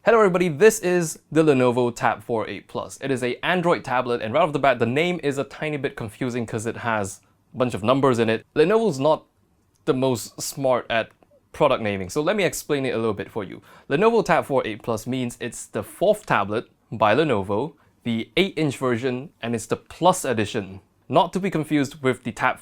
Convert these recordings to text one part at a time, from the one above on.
Hello everybody, this is the Lenovo Tab 8 Plus. It is an Android tablet, and right off the bat the name is a tiny bit confusing because it has a bunch of numbers in it. Lenovo's not the most smart at product naming, so let me explain it a little bit for you. Lenovo Tab 8 Plus means it's the fourth tablet by Lenovo, the 8-inch version, and it's the Plus edition. Not to be confused with the Tab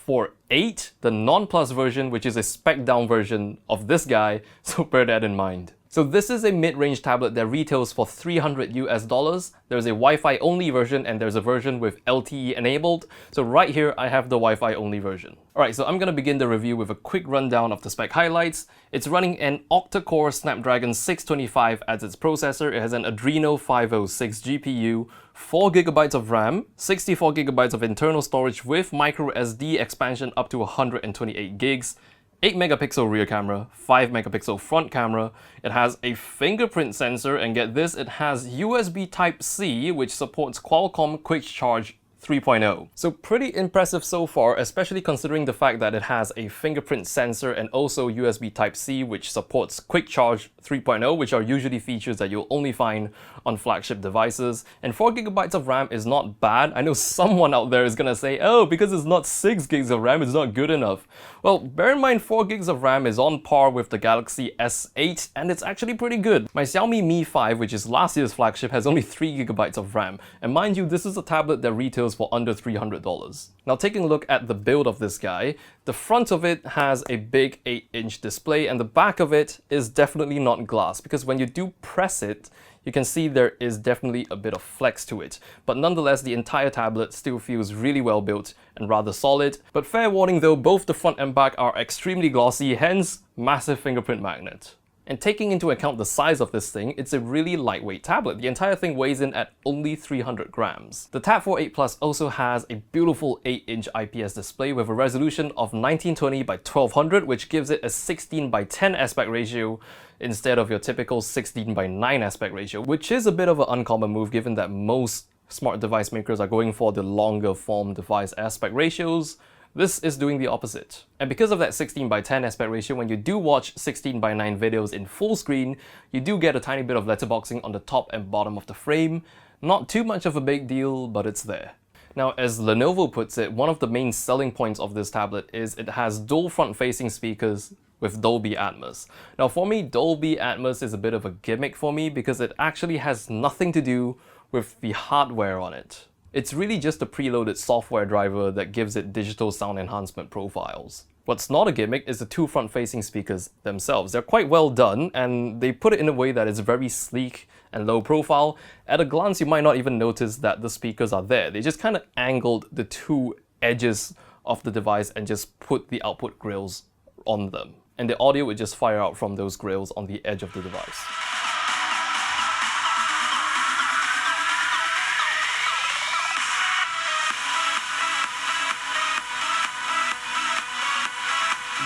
8, the non-Plus version, which is a spec-down version of this guy, so bear that in mind. So this is a mid-range tablet that retails for $300 US. There's a Wi-Fi only version and there's a version with LTE enabled. So right here I have the Wi-Fi only version. Alright, so I'm going to begin the review with a quick rundown of the spec highlights. It's running an octa-core Snapdragon 625 as its processor. It has an Adreno 506 GPU, 4GB of RAM, 64GB of internal storage with micro SD expansion up to 128 gigs. 8-megapixel rear camera, 5-megapixel front camera. It has a fingerprint sensor, and get this, it has USB Type-C, which supports Qualcomm Quick Charge 3.0. So pretty impressive so far, especially considering the fact that it has a fingerprint sensor and also USB Type-C, which supports Quick Charge 3.0, which are usually features that you'll only find on flagship devices. And 4GB of RAM is not bad. I know someone out there is gonna say, oh, because it's not 6GB of RAM, it's not good enough. Well, bear in mind 4GB of RAM is on par with the Galaxy S8, and it's actually pretty good. My Xiaomi Mi 5, which is last year's flagship, has only 3GB of RAM. And mind you, this is a tablet that retails for under $300. Now taking a look at the build of this guy, the front of it has a big 8-inch display and the back of it is definitely not glass, because when you do press it, you can see there is definitely a bit of flex to it. But nonetheless, the entire tablet still feels really well built and rather solid. But fair warning though, both the front and back are extremely glossy, hence massive fingerprint magnet. And taking into account the size of this thing, it's a really lightweight tablet. The entire thing weighs in at only 300 grams. The Tab 8 Plus also has a beautiful 8-inch IPS display with a resolution of 1920 by 1200, which gives it a 16 by 10 aspect ratio instead of your typical 16 by 9 aspect ratio, which is a bit of an uncommon move given that most smart device makers are going for the longer form device aspect ratios. This is doing the opposite. And because of that 16 by 10 aspect ratio, when you do watch 16 by 9 videos in full screen, you do get a tiny bit of letterboxing on the top and bottom of the frame. Not too much of a big deal, but it's there. Now, as Lenovo puts it, one of the main selling points of this tablet is it has dual front-facing speakers with Dolby Atmos. Now for me, Dolby Atmos is a bit of a gimmick for me because it actually has nothing to do with the hardware on it. It's really just a preloaded software driver that gives it digital sound enhancement profiles. What's not a gimmick is the two front-facing speakers themselves. They're quite well done, and they put it in a way that is very sleek and low profile. At a glance, you might not even notice that the speakers are there. They just kind of angled the two edges of the device and just put the output grills on them. And the audio would just fire out from those grills on the edge of the device.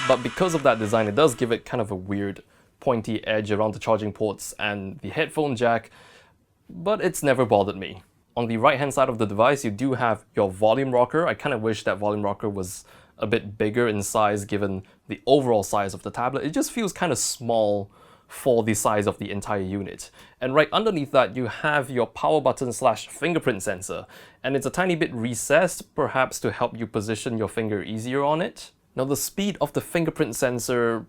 But because of that design, it does give it kind of a weird pointy edge around the charging ports and the headphone jack, but it's never bothered me. On the right hand side of the device, you do have your volume rocker. I kind of wish that volume rocker was a bit bigger in size given the overall size of the tablet. It just feels kind of small for the size of the entire unit. And right underneath that, you have your power button / fingerprint sensor, and it's a tiny bit recessed, perhaps to help you position your finger easier on it. Now the speed of the fingerprint sensor,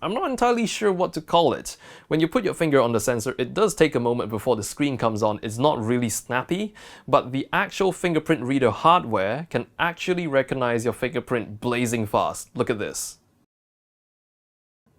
I'm not entirely sure what to call it. When you put your finger on the sensor, it does take a moment before the screen comes on. It's not really snappy, but the actual fingerprint reader hardware can actually recognize your fingerprint blazing fast. Look at this.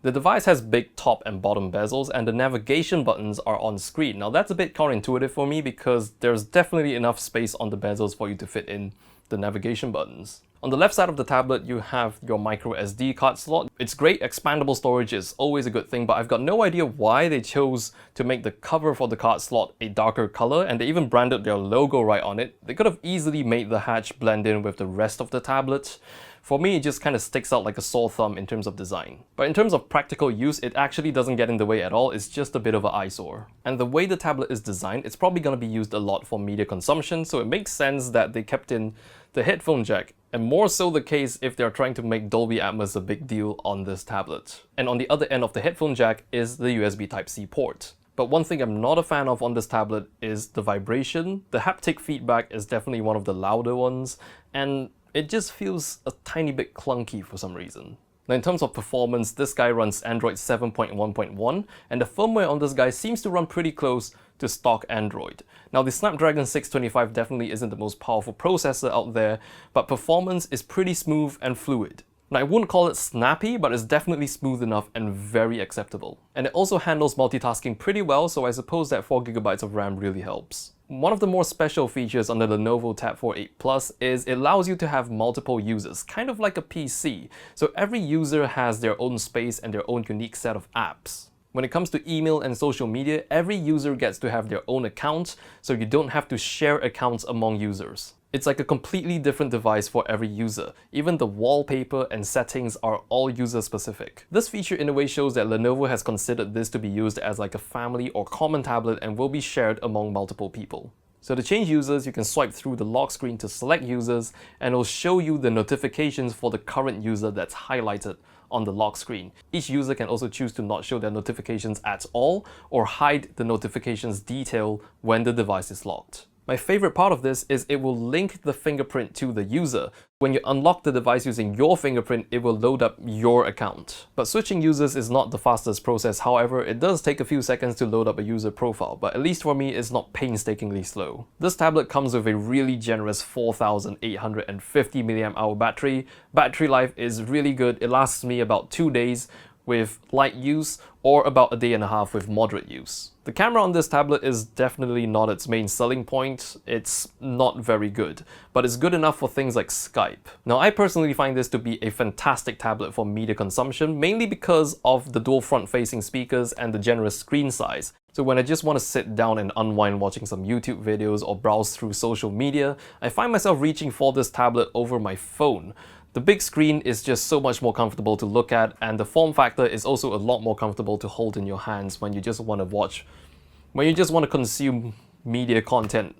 The device has big top and bottom bezels, and the navigation buttons are on screen. Now that's a bit counterintuitive for me because there's definitely enough space on the bezels for you to fit in the navigation buttons. On the left side of the tablet, you have your micro SD card slot. It's great, expandable storage is always a good thing, but I've got no idea why they chose to make the cover for the card slot a darker color, and they even branded their logo right on it. They could have easily made the hatch blend in with the rest of the tablet. For me, it just kind of sticks out like a sore thumb in terms of design. But in terms of practical use, it actually doesn't get in the way at all. It's just a bit of an eyesore. And the way the tablet is designed, it's probably going to be used a lot for media consumption, so it makes sense that they kept in the headphone jack, and more so the case if they're trying to make Dolby Atmos a big deal on this tablet. And on the other end of the headphone jack is the USB Type-C port. But one thing I'm not a fan of on this tablet is the vibration. The haptic feedback is definitely one of the louder ones, and it just feels a tiny bit clunky for some reason. Now in terms of performance, this guy runs Android 7.1.1, and the firmware on this guy seems to run pretty close to stock Android. Now the Snapdragon 625 definitely isn't the most powerful processor out there, but performance is pretty smooth and fluid. Now I wouldn't call it snappy, but it's definitely smooth enough and very acceptable. And it also handles multitasking pretty well, so I suppose that 4GB of RAM really helps. One of the more special features on the Lenovo Tab 8 Plus is it allows you to have multiple users, kind of like a PC. So every user has their own space and their own unique set of apps. When it comes to email and social media, every user gets to have their own account, so you don't have to share accounts among users. It's like a completely different device for every user. Even the wallpaper and settings are all user specific. This feature in a way shows that Lenovo has considered this to be used as like a family or common tablet and will be shared among multiple people. So to change users, you can swipe through the lock screen to select users, and it'll show you the notifications for the current user that's highlighted on the lock screen. Each user can also choose to not show their notifications at all or hide the notifications detail when the device is locked. My favorite part of this is it will link the fingerprint to the user. When you unlock the device using your fingerprint, it will load up your account. But switching users is not the fastest process. However, it does take a few seconds to load up a user profile, but at least for me, it's not painstakingly slow. This tablet comes with a really generous 4850 mAh battery. Battery life is really good. It lasts me about 2 days with light use, or about a day and a half with moderate use. The camera on this tablet is definitely not its main selling point. It's not very good, but it's good enough for things like Skype. Now I personally find this to be a fantastic tablet for media consumption, mainly because of the dual front-facing speakers and the generous screen size. So when I just want to sit down and unwind watching some YouTube videos or browse through social media, I find myself reaching for this tablet over my phone. The big screen is just so much more comfortable to look at, and the form factor is also a lot more comfortable to hold in your hands when you just want to consume media content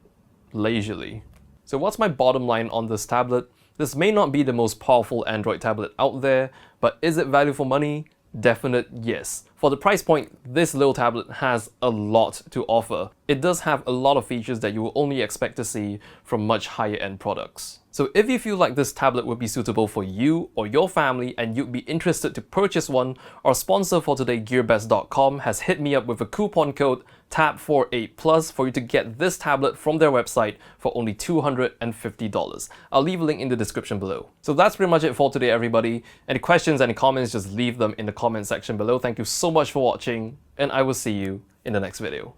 leisurely. So what's my bottom line on this tablet? This may not be the most powerful Android tablet out there, but is it value for money? Definite yes. For the price point, this little tablet has a lot to offer. It does have a lot of features that you will only expect to see from much higher end products. So if you feel like this tablet would be suitable for you or your family and you'd be interested to purchase one, our sponsor for today, GearBest.com, has hit me up with a coupon code TAB48+ for you to get this tablet from their website for only $250. I'll leave a link in the description below. So that's pretty much it for today, everybody. Any questions, any comments, just leave them in the comment section below. Thank you so much for watching, and I will see you in the next video.